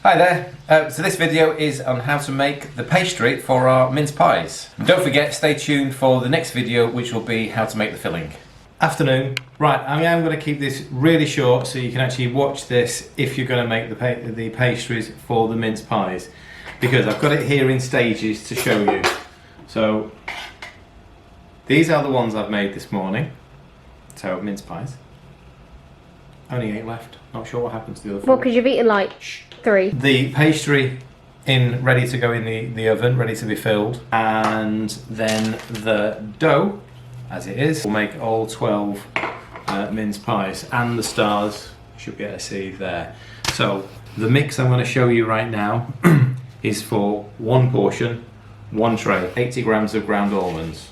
Hi there, so this video is on how to make the pastry for our mince pies. And don't forget, stay tuned for the next video, which will be how to make the filling. Afternoon. Right, I am going to keep this really short so you can actually watch this if you're going to make the pastries for the mince pies, because I've got it here in stages to show you. So these are the ones I've made this morning. So mince pies. Only 8 left. Not sure what happened to the other 4. Well, because you've eaten like 3. The pastry ready to go in the oven, ready to be filled, and then the dough, as it is, will make all 12 mince pies, and the stars you should be able to see there. So the mix I'm going to show you right now is for 1 portion, 1 tray, 80 grams of ground almonds,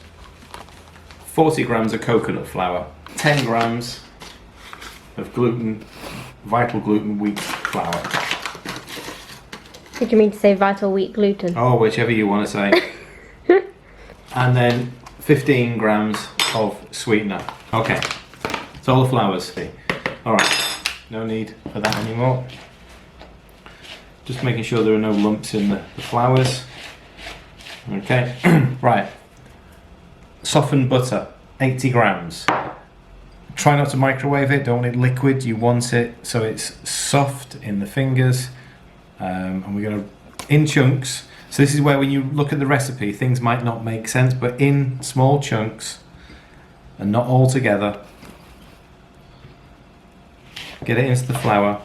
40 grams of coconut flour, 10 grams of vital gluten wheat flour. Did you mean to say vital wheat gluten? Oh, whichever you want to say. And then 15 grams of sweetener. Okay, it's all the flours. Alright, no need for that anymore. Just making sure there are no lumps in the flours. Okay, right. Softened butter, 80 grams. Try not to microwave it, don't want it liquid, you want it so it's soft in the fingers. And we're going to, in chunks, so this is where when you look at the recipe things might not make sense, but in small chunks and not all together, get it into the flour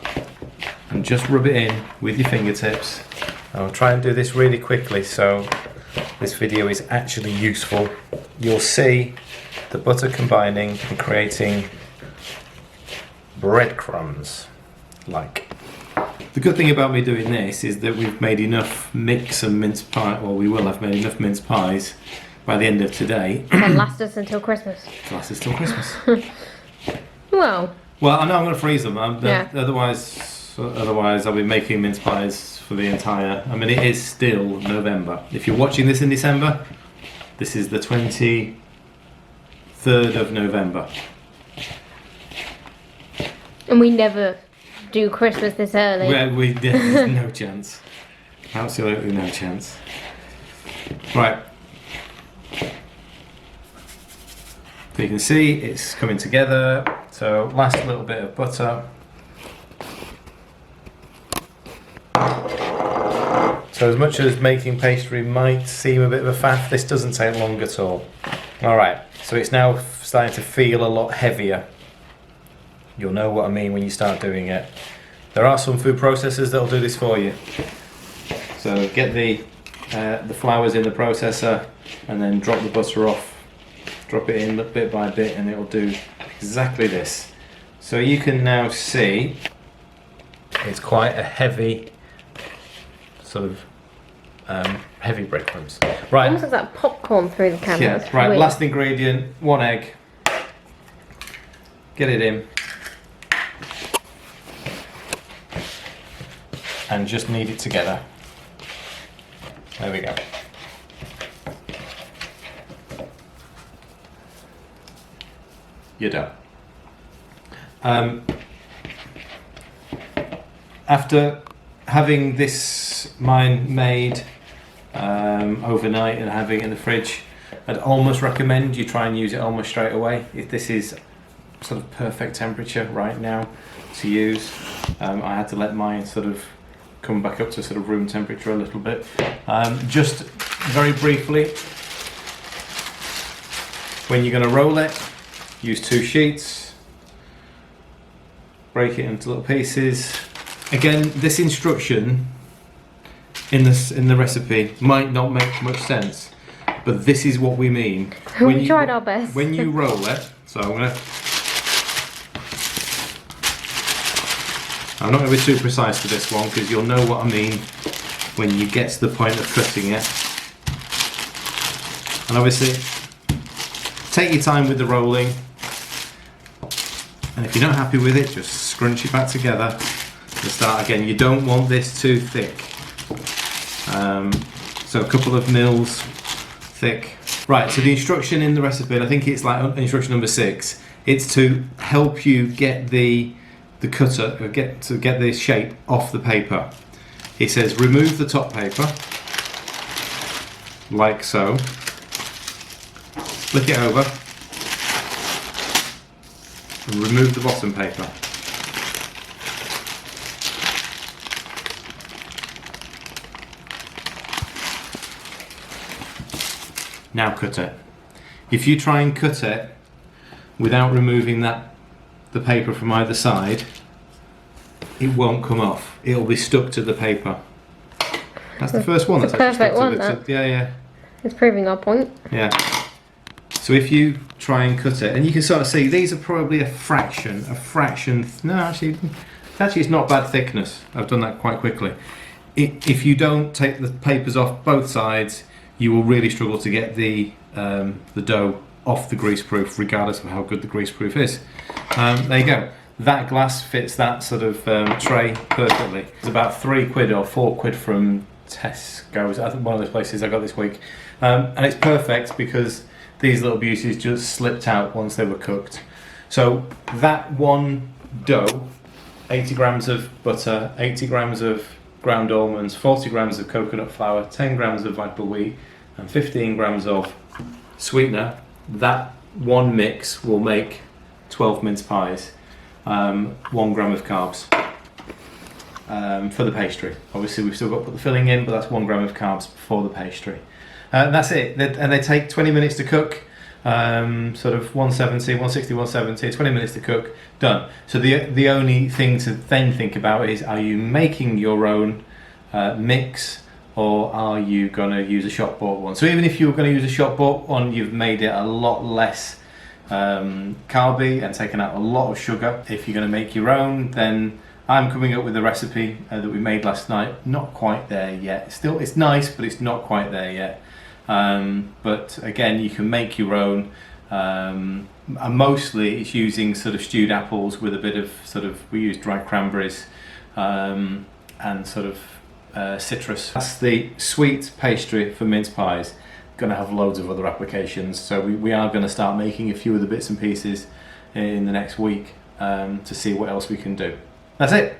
and just rub it in with your fingertips. I'll try and do this really quickly so this video is actually useful. You'll see the butter combining and creating breadcrumbs like. The good thing about me doing this is that we've made enough mix and mince pie, or we will have made enough mince pies by the end of today. And last us until Christmas. Last us till Christmas. Well, I know I'm going to freeze them. Yeah. Otherwise I'll be making mince pies for the entire. I mean, it is still November. If you're watching this in December, this is the 23rd of November. and we never do Christmas this early. There's no chance. Absolutely no chance. Right. So you can see it's coming together. So last little bit of butter. So as much as making pastry might seem a bit of a faff, this doesn't take long at all. Alright, so it's now starting to feel a lot heavier. You'll know what I mean when you start doing it. There are some food processors that'll do this for you. So get the flours in the processor and then drop the butter off. Drop it in bit by bit and it'll do exactly this. So you can now see it's quite a heavy sort of heavy breadcrumbs. Right. Almost looks like popcorn through the camera. Yeah. Right. Weird. Last ingredient: 1 egg. Get it in, and just knead it together. There we go. You're done. After having mine made overnight and having it in the fridge, I'd almost recommend you try and use it almost straight away. If this is sort of perfect temperature right now to use, I had to let mine sort of come back up to sort of room temperature a little bit. Just very briefly, when you're going to roll it, use 2 sheets, break it into little pieces. Again, this instruction in the recipe might not make much sense, but this is what we mean. We tried our best. When you roll it, so I'm not going to be too precise for this one because you'll know what I mean when you get to the point of cutting it. And obviously, take your time with the rolling. And if you're not happy with it, just scrunch it back together and start again. You don't want this too thick. So a couple of mils thick. Right, so the instruction in the recipe, and I think it's like instruction number 6, it's to help you get the cutter, get the shape off the paper. It says remove the top paper, like so. Flick it over and remove the bottom paper. Now cut it. If you try and cut it without removing the paper from either side, it won't come off. It'll be stuck to the paper. That's the first one. It's a that's perfect one, stuck to it. Yeah. It's proving our point. Yeah. So if you try and cut it, and you can sort of see these are probably a fraction. No, actually it's not bad thickness. I've done that quite quickly. If you don't take the papers off both sides, you will really struggle to get the dough off the greaseproof, regardless of how good the greaseproof is. There you go. That glass fits that sort of tray perfectly. It's about £3 or £4 from Tesco's. I think one of those places I got this week, and it's perfect because these little beauties just slipped out once they were cooked. So that one dough, 80 grams of butter, 80 grams of ground almonds, 40 grams of coconut flour, 10 grams of vital wheat, and 15 grams of sweetener. That one mix will make 12 mince pies, 1 gram of carbs for the pastry. Obviously we've still got to put the filling in, but that's 1 gram of carbs for the pastry. And that's it. And they take 20 minutes to cook, sort of 160, 170, 20 minutes to cook, done. So the only thing to then think about is, are you making your own mix, or are you going to use a shop bought one? So even if you're going to use a shop bought one, you've made it a lot less carby and taken out a lot of sugar. If you're going to make your own, then I'm coming up with a recipe that we made last night. Not quite there yet. Still, it's nice, but it's not quite there yet. But again, you can make your own. And mostly it's using sort of stewed apples with a bit of we use dried cranberries and sort of citrus. That's the sweet pastry for mince pies. Going to have loads of other applications, so we are going to start making a few of the bits and pieces in the next week to see what else we can do. That's it.